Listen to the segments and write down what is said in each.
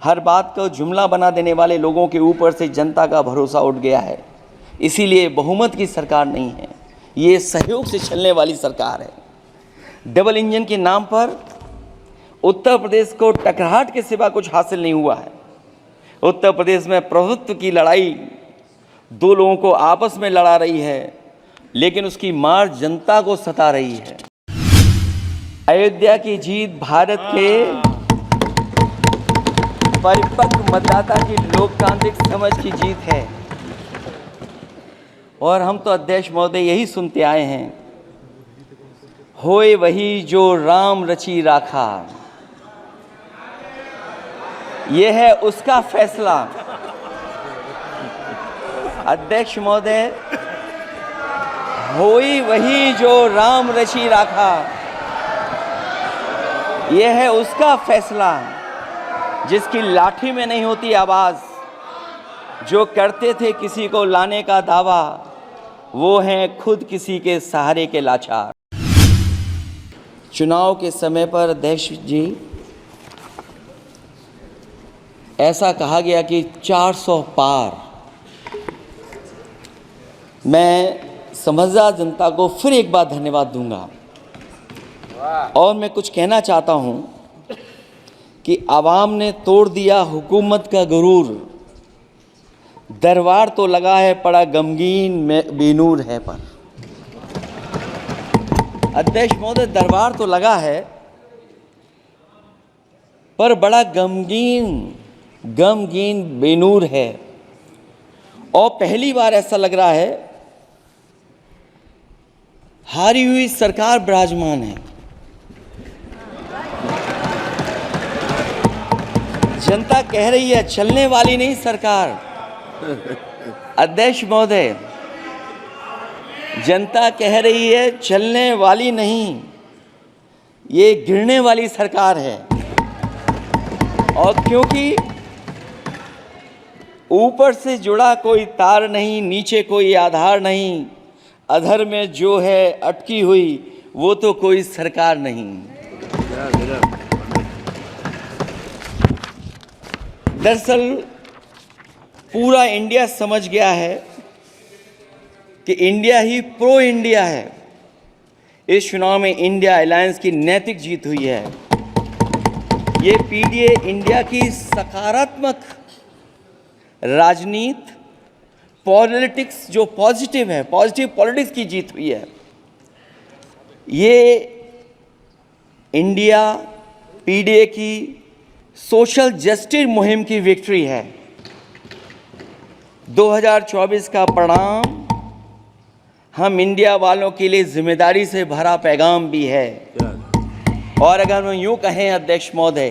हर बात को जुमला बना देने वाले लोगों के ऊपर से जनता का भरोसा उठ गया है। इसीलिए बहुमत की सरकार नहीं है, ये सहयोग से चलने वाली सरकार है। डबल इंजन के नाम पर उत्तर प्रदेश को टकराहट के सिवा कुछ हासिल नहीं हुआ है। उत्तर प्रदेश में प्रभुत्व की लड़ाई दो लोगों को आपस में लड़ा रही है, लेकिन उसकी मार जनता को सता रही है। अयोध्या की जीत भारत के परिपक्व मतदाता की लोकतांत्रिक समझ की जीत है। और हम तो अध्यक्ष महोदय यही सुनते आए हैं, होए वही जो राम रची राखा, ये है उसका फैसला। अध्यक्ष महोदय, होई वही जो राम रची राखा, ये है उसका फैसला। जिसकी लाठी में नहीं होती आवाज, जो करते थे किसी को लाने का दावा, वो हैं खुद किसी के सहारे के लाचार। चुनाव के समय पर अध्यक्ष जी ऐसा कहा गया कि 400 पार। मैं समझदार जनता को फिर एक बार धन्यवाद दूंगा और मैं कुछ कहना चाहता हूं कि आवाम ने तोड़ दिया हुकूमत का गुरूर, दरबार तो लगा है पड़ा गमगीन में बेनूर है पर। अध्यक्ष महोदय, दरबार तो लगा है पर बड़ा गमगीन बेनूर है। और पहली बार ऐसा लग रहा है हारी हुई सरकार विराजमान है। जनता कह रही है चलने वाली नहीं सरकार। अध्यक्ष महोदय, जनता कह रही है चलने वाली नहीं, ये गिरने वाली सरकार है। और क्योंकि ऊपर से जुड़ा कोई तार नहीं, नीचे कोई आधार नहीं, अधर में जो है अटकी हुई वो तो कोई सरकार नहीं। दरअसल पूरा इंडिया समझ गया है कि इंडिया ही प्रो इंडिया है। इस चुनाव में इंडिया अलायंस की नैतिक जीत हुई है। ये पीडीए इंडिया की सकारात्मक राजनीति, पॉलिटिक्स जो पॉजिटिव है, पॉजिटिव पॉलिटिक्स की जीत हुई है। ये इंडिया पीडीए की सोशल जस्टिस मुहिम की विक्ट्री है। 2024 का परिणाम हम इंडिया वालों के लिए जिम्मेदारी से भरा पैगाम भी है। और अगर हम यूँ कहें अध्यक्ष महोदय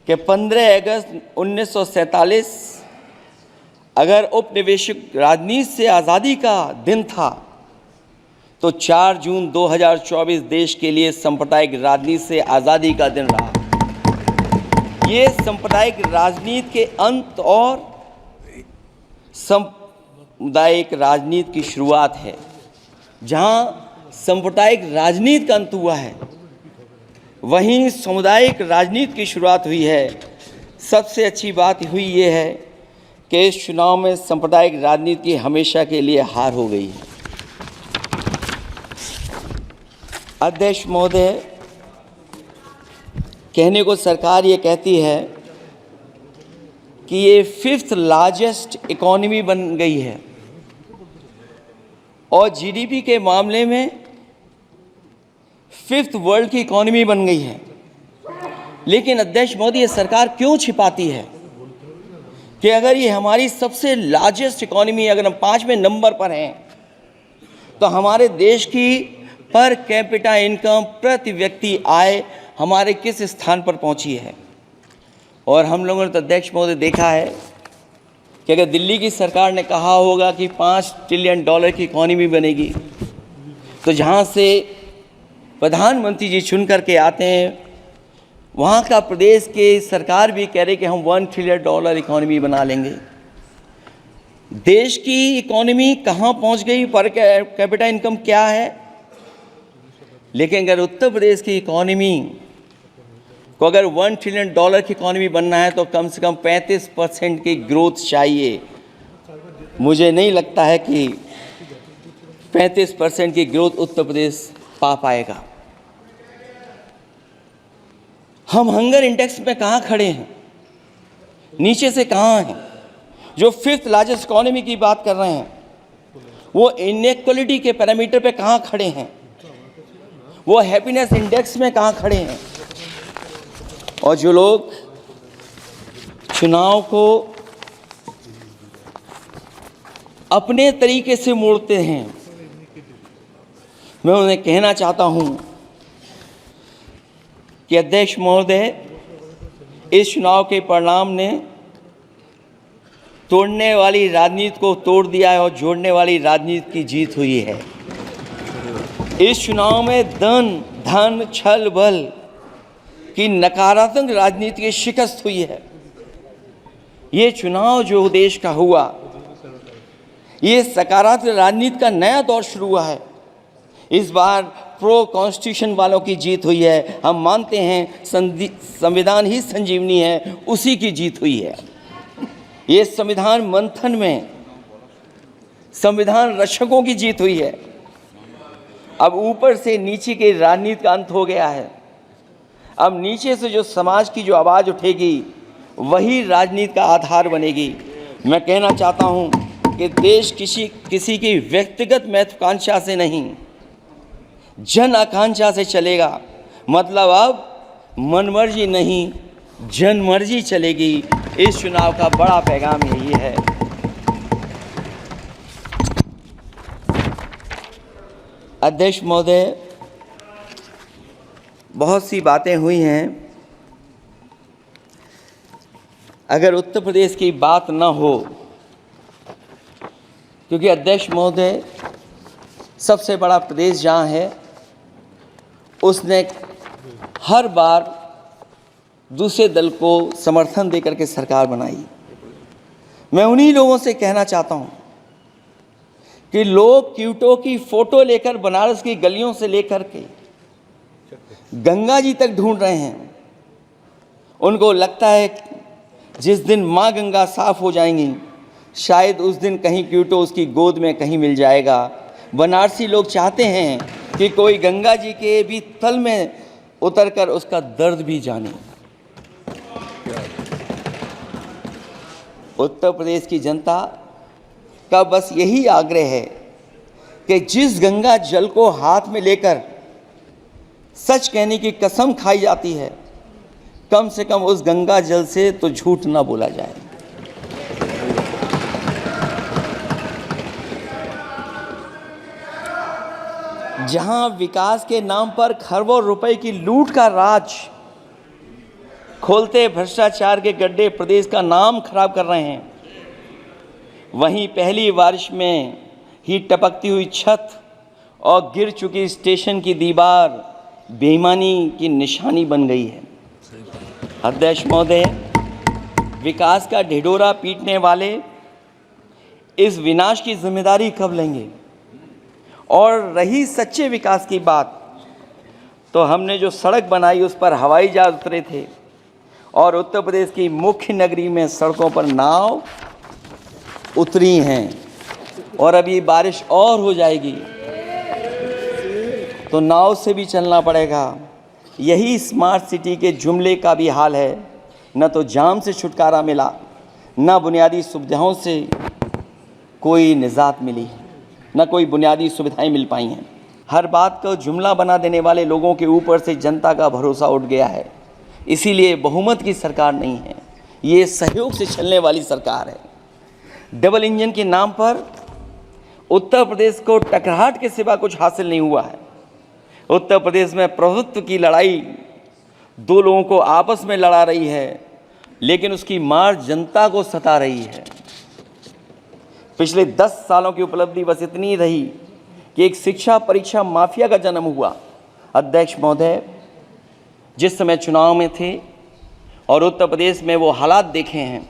कि 15 अगस्त 1947 अगर उपनिवेशिक राजनीति से आज़ादी का दिन था, तो 4 जून 2024 देश के लिए सांप्रदायिक राजनीति से आज़ादी का दिन रहा। ये सांप्रदायिक राजनीति के अंत और सामुदायिक राजनीति की शुरुआत है। जहाँ सांप्रदायिक राजनीति का अंत हुआ है, वहीं सामुदायिक राजनीति की शुरुआत हुई है। सबसे अच्छी बात हुई ये है कि इस चुनाव में सांप्रदायिक राजनीति की हमेशा के लिए हार हो गई है। अध्यक्ष महोदय, कहने को सरकार ये कहती है कि ये 5th लार्जेस्ट इकोनॉमी बन गई है और जीडीपी के मामले में 5th वर्ल्ड की इकोनॉमी बन गई है। लेकिन अध्यक्ष मोदी, ये सरकार क्यों छिपाती है कि अगर ये हमारी सबसे लार्जेस्ट इकोनॉमी, अगर हम 5वें नंबर पर हैं, तो हमारे देश की पर कैपिटा इनकम, प्रति व्यक्ति आय हमारे किस स्थान पर पहुंची है। और हम लोगों ने तो अध्यक्ष महोदय देखा है कि अगर दिल्ली की सरकार ने कहा होगा कि $5 ट्रिलियन की इकोनॉमी बनेगी, तो जहां से प्रधानमंत्री जी चुन करके आते हैं, वहाँ का प्रदेश के सरकार भी कह रहे कि हम $1 ट्रिलियन इकोनॉमी बना लेंगे। देश की इकोनॉमी कहाँ पहुँच गई, पर कैपिटा इनकम क्या है। लेकिन अगर उत्तर प्रदेश की इकोनॉमी को अगर $1 ट्रिलियन की इकॉनमी बनना है तो कम से कम 35% की ग्रोथ चाहिए। मुझे नहीं लगता है कि 35% की ग्रोथ उत्तर प्रदेश पा पाएगा। हम हंगर इंडेक्स में कहाँ खड़े हैं, नीचे से कहाँ हैं। जो 5th लार्जेस्ट इकॉनमी की बात कर रहे हैं वो इनइक्वालिटी के पैरामीटर पे कहाँ खड़े हैं, वो हैप्पीनेस इंडेक्स में कहाँ खड़े हैं। और जो लोग चुनाव को अपने तरीके से मोड़ते हैं, मैं उन्हें कहना चाहता हूं कि अध्यक्ष महोदय, इस चुनाव के परिणाम ने तोड़ने वाली राजनीति को तोड़ दिया है और जोड़ने वाली राजनीति की जीत हुई है। इस चुनाव में धन छल बल की नकारात्मक राजनीति की शिकस्त हुई है। ये चुनाव जो देश का हुआ, ये सकारात्मक राजनीति का नया दौर शुरू हुआ है। इस बार प्रो कॉन्स्टिट्यूशन वालों की जीत हुई है। हम मानते हैं संविधान ही संजीवनी है, उसी की जीत हुई है। ये संविधान मंथन में संविधान रक्षकों की जीत हुई है। अब ऊपर से नीचे की राजनीति का अंत हो गया है। अब नीचे से जो समाज की जो आवाज़ उठेगी वही राजनीति का आधार बनेगी। मैं कहना चाहता हूं कि देश किसी की व्यक्तिगत महत्वाकांक्षा से नहीं, जन आकांक्षा से चलेगा। मतलब अब मनमर्जी नहीं, जनमर्जी चलेगी। इस चुनाव का बड़ा पैगाम यही है। अध्यक्ष महोदय, बहुत सी बातें हुई हैं। अगर उत्तर प्रदेश की बात न हो, क्योंकि अध्यक्ष महोदय सबसे बड़ा प्रदेश जहाँ है उसने हर बार दूसरे दल को समर्थन देकर के सरकार बनाई। मैं उन्हीं लोगों से कहना चाहता हूँ कि लोग क्यूटो की फ़ोटो लेकर बनारस की गलियों से लेकर के गंगा जी तक ढूंढ रहे हैं। उनको लगता है जिस दिन माँ गंगा साफ हो जाएंगी, शायद उस दिन कहीं क्यूटो उसकी गोद में कहीं मिल जाएगा। बनारसी लोग चाहते हैं कि कोई गंगा जी के भी तल में उतरकर उसका दर्द भी जाने। उत्तर प्रदेश की जनता का बस यही आग्रह है कि जिस गंगा जल को हाथ में लेकर सच कहने की कसम खाई जाती है, कम से कम उस गंगा जल से तो झूठ ना बोला जाए। जहां विकास के नाम पर खरबों रुपए की लूट का राज खोलते भ्रष्टाचार के गड्ढे प्रदेश का नाम खराब कर रहे हैं, वहीं पहली बारिश में ही टपकती हुई छत और गिर चुकी स्टेशन की दीवार बेईमानी की निशानी बन गई है। अध्यक्ष महोदय, विकास का ढिढोरा पीटने वाले इस विनाश की जिम्मेदारी कब लेंगे? और रही सच्चे विकास की बात, तो हमने जो सड़क बनाई उस पर हवाई जहाज उतरे थे और उत्तर प्रदेश की मुख्य नगरी में सड़कों पर नाव उतरी हैं। और अभी बारिश और हो जाएगी तो नाव से भी चलना पड़ेगा। यही स्मार्ट सिटी के जुमले का भी हाल है। न तो जाम से छुटकारा मिला, न बुनियादी सुविधाओं से कोई निजात मिली, न कोई बुनियादी सुविधाएं मिल पाई हैं। हर बात को जुमला बना देने वाले लोगों के ऊपर से जनता का भरोसा उठ गया है। इसीलिए बहुमत की सरकार नहीं है, ये सहयोग से चलने वाली सरकार है। डबल इंजन के नाम पर उत्तर प्रदेश को टकराहट के सिवा कुछ हासिल नहीं हुआ है। उत्तर प्रदेश में प्रभुत्व की लड़ाई दो लोगों को आपस में लड़ा रही है, लेकिन उसकी मार जनता को सता रही है। पिछले 10 सालों की उपलब्धि बस इतनी रही कि एक शिक्षा परीक्षा माफिया का जन्म हुआ। अध्यक्ष महोदय, जिस समय चुनाव में थे और उत्तर प्रदेश में वो हालात देखे हैं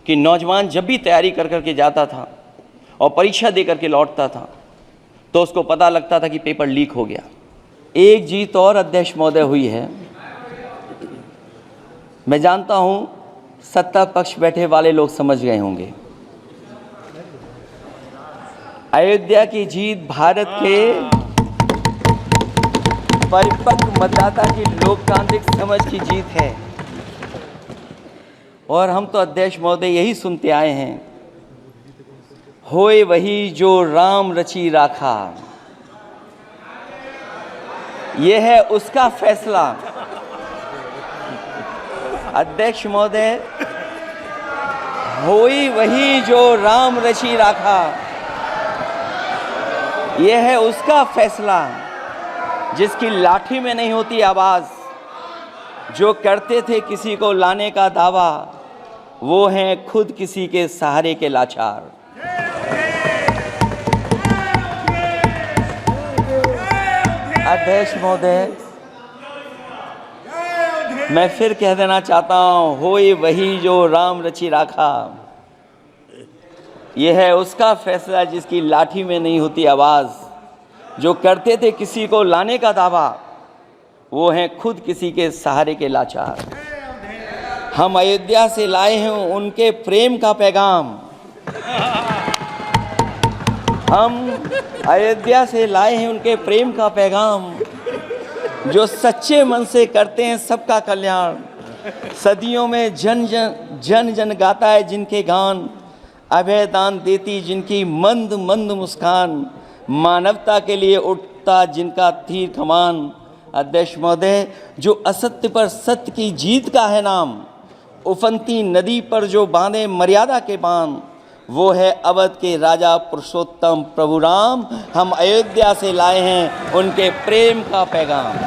कि नौजवान जब भी तैयारी कर कर के जाता था और परीक्षा दे करके लौटता था तो उसको पता लगता था कि पेपर लीक हो गया। एक जीत और अध्यक्ष महोदय हुई है मैं जानता हूं सत्ता पक्ष बैठे वाले लोग समझ गए होंगे। अयोध्या की जीत भारत के परिपक्व मतदाता की लोकतांत्रिक समझ की जीत है। और हम तो अध्यक्ष महोदय यही सुनते आए हैं, होए वही जो राम रची राखा, यह है उसका फैसला। अध्यक्ष महोदय, होई वही जो राम रची राखा, यह है उसका फैसला, जिसकी लाठी में नहीं होती आवाज, जो करते थे किसी को लाने का दावा, वो हैं खुद किसी के सहारे के लाचार। अध्यक्ष महोदय, मैं फिर कह देना चाहता हूं, होए वही जो राम रची राखा, यह है उसका फैसला, जिसकी लाठी में नहीं होती आवाज, जो करते थे किसी को लाने का दावा, वो हैं खुद किसी के सहारे के लाचार। हम अयोध्या से लाए हैं उनके प्रेम का पैगाम, हम अयोध्या से लाए हैं उनके प्रेम का पैगाम, जो सच्चे मन से करते हैं सबका कल्याण। सदियों में जन जन गाता है जिनके गान, अभय दान देती जिनकी मंद मंद मुस्कान, मानवता के लिए उठता जिनका तीर कमान। अध्यक्ष महोदय, जो असत्य पर सत्य की जीत का है नाम, उफनती नदी पर जो बांधे मर्यादा के बांध, वो है अवध के राजा पुरुषोत्तम प्रभु राम। हम अयोध्या से लाए हैं उनके प्रेम का पैगाम।